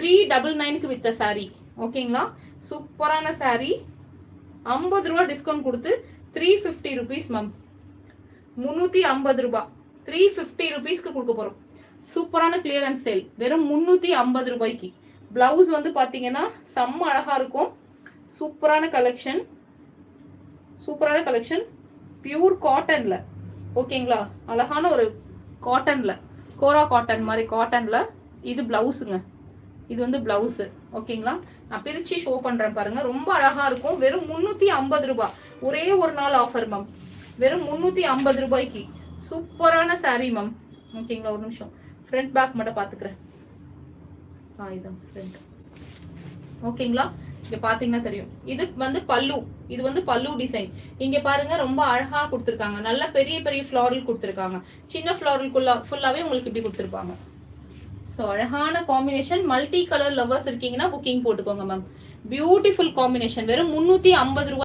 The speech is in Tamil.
399க்கு வித்த saree. ஓகேங்களா? சூப்பரான saree. 50 ரூபாய் டிஸ்கவுண்ட் கொடுத்து 350 rupees மேம். 350 ரூபாய். 350 rupeesக்கு கொடுக்க போறோம். சூப்பரான கிளியரன்ஸ் சேல். வெறும் 350 ரூபாய்க்கு. பிளவுஸ் வந்து பாத்தீங்கன்னா செம்ம அழகா இருக்கும். சூப்பரான கலெக்ஷன். சூப்பரான கலெக்ஷன். பியூர் காட்டன்ல. ஓகேங்களா? அழகான ஒரு காட்டன்ல. கோரா காட்டன் மாதிரி காட்டன்ல. இது பிளவுஸுங்க. இது வந்து பிளவுஸ். ஓகேங்களா? நான் பிரிச்சு ஷோ பண்றேன் பாருங்க. ரொம்ப அழகா இருக்கும். வெறும் 350 ரூபாய். ஒரே ஒரு நாள் ஆஃபர் மேம். வெறும் 350 ரூபாய்க்கு சூப்பரான saree மேம். ஓகேங்களா? ஒரு நிமிஷம் ஃப்ரண்ட் பேக் மட்டும் பாத்துக்கிறேன். இதான் ஃப்ரண்ட். ஓகேங்களா? இங்க பாத்தீங்கன்னா தெரியும். இது வந்து பல்லு. இது வந்து பல்லு டிசைன். இங்க பாருங்க ரொம்ப அழகா கொடுத்திருக்காங்க. நல்ல பெரிய பெரிய ஃப்ளாரல் கொடுத்திருக்காங்க. சின்ன ஃப்ளாரல் ஃபுல்லாவே உங்களுக்கு இப்படி கொடுத்திருப்பாங்க. சோ அழகான காம்பினேஷன். மல்டி கலர் லவர்ஸ் இருக்கீங்கன்னா புக்கிங் போட்டுக்கோங்க மேம். Beautiful combination. வெறும் 350 ரூபாய்.